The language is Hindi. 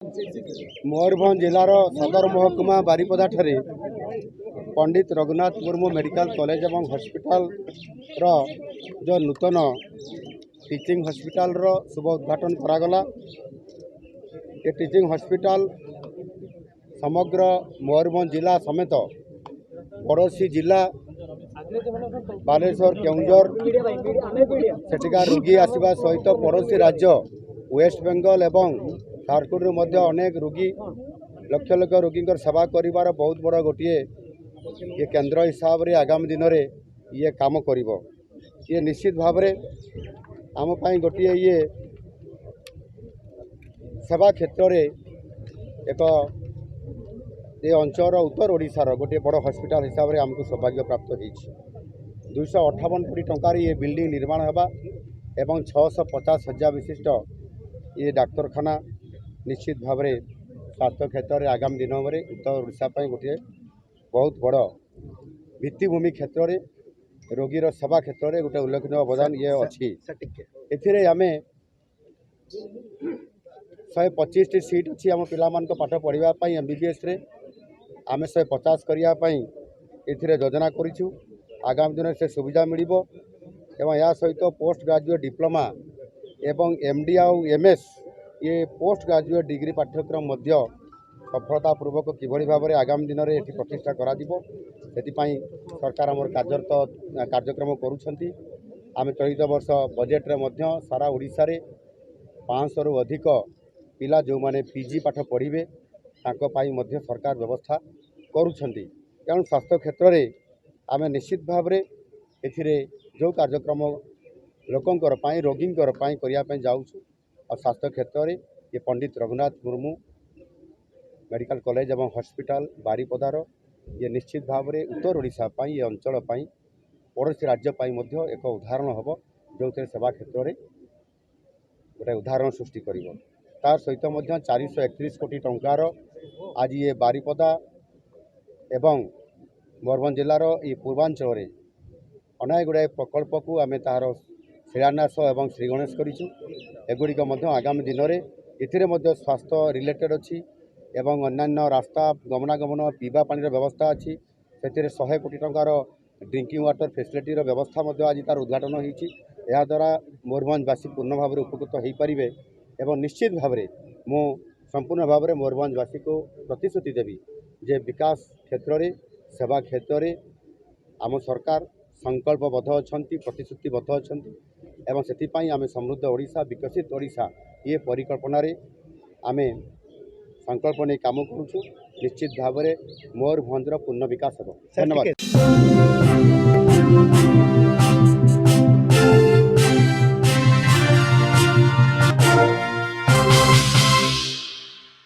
मयूरभंज जिलार सदर महकुमा बारिपदा ठारे पंडित रघुनाथ मुर्मू मेडिकल कॉलेज एवं हॉस्पिटल रो जो नूतन टीचिंग हॉस्पिटल रो शुभ उद्घाटन करागला। ये टीचिंग हॉस्पिटल समग्र मयूरभंज जिला समेत पड़ोसी जिला बालेश्वर केउंझर सेठिका रोगी आसवा सहित पड़ोसी राज्य वेस्ट बेंगल एवं झारखंड मध्य अनेक रोगी लक्ष लक्ष रोगी सेवा करिवार बहुत बड़ गोटे ये केंद्र हिसाब रे आगामी दिन में ये काम करिवो। ये निश्चित भाव में आम गोटे ये सेवा क्षेत्र रे एक ये अंचल उत्तर ओडिशार गोटे बड़ हॉस्पिटल हिसाब से आमको सौभाग्य प्राप्त हो 258 कोटी टंकार ये बिल्डिंग निर्माण होगा एवं 650,000 विशिष्ट ये डाक्तरखाना निश्चित भाव में स्वास्थ्य क्षेत्र में आगामी दिन में उत्तर ओडिशा गोटे बहुत बड़ भित्तिभूमि क्षेत्र में रोगीर सेवा क्षेत्र में गोटे उल्लेखनीय अवदान ये अच्छी। एथिरे आम 125 सीट अच्छी आम पिला पाठ पढ़ाई MBBS रे आम 150 करने योजना करूँ। आगामी दिन से सुविधा मिल एवं या सहित पोस्ट ग्रेजुएट डिप्लोमा एवं MD आउ MS ये पोस्ट ग्रेजुएट डिग्री पाठ्यक्रम मध्य सफलतापूर्वक किभली भाव में आगामी दिन में ये प्रतिष्ठा करा सरकार आम कार्यक्रम करुँच। आम चलित वर्ष बजेट रे मध्य सारा ओडिशा रे 500 रु अधिक पिला जो माने PG पाठ पढ़े मध्य सरकार व्यवस्था करुँच। तेणु स्वास्थ्य क्षेत्र में आम निश्चित भाव में एथिरे जो कार्यक्रम लोकंकर रोगींकर करने जाऊँ और स्वास्थ्य क्षेत्र में ये पंडित रघुनाथ मुर्मू मेडिकल कॉलेज एवं हॉस्पिटल बारिपदार ये निश्चित भाव में उत्तर ओडिशा ये अंचल पड़ोसी राज्य एक उदाहरण हम जो सेवा क्षेत्र में गोटे उदाहरण सृष्टि कर तार सहित 431 कोटी टंकार आज ये बारिपदा एवं मयूरभंज जिलार ये पूर्वांचल में अनेक गुड़ाए प्रकल्प को आम तार शिलान्यास एवं श्रीगणेश करुड़िक आगामी दिन में ये स्वास्थ्य रिलेटेड अच्छी एवं अन्यान्य रास्ता गमनागमन पीवा पानी व्यवस्था अच्छी से 100 कोटी टंकार ड्रिंकिंग वाटर फैसिलिटी व्यवस्था आज तार उद्घाटन होद्वारा मयूरभंजवासी पूर्ण भाव में उपकृत हो पारे एवं निश्चित भाव में मु संपूर्ण भाव में मयूरभंजवासी को प्रतिश्रुति देवी जे विकास क्षेत्र में सेवा क्षेत्र में आम सरकार संकल्पबद्ध अच्छा प्रतिश्रुतिबद्ध अच्छा एवं से आम समृद्ध ओडिशा विकसित ओडिशा ये परिकल्पना आम संकल्प नहीं काम करुँ। निश्चित भाव में मयूरभंजर पूर्ण विकास हो। धन्यवाद।